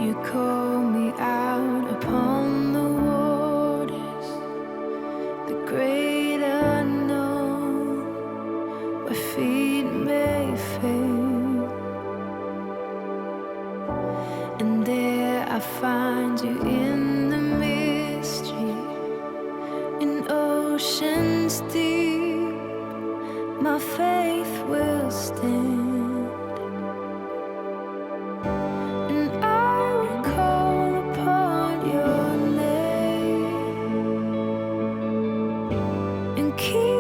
You call me out upon the waters, the great unknown, where feet may fail. And there I find you in the mystery, in oceans deep. My faith will stand.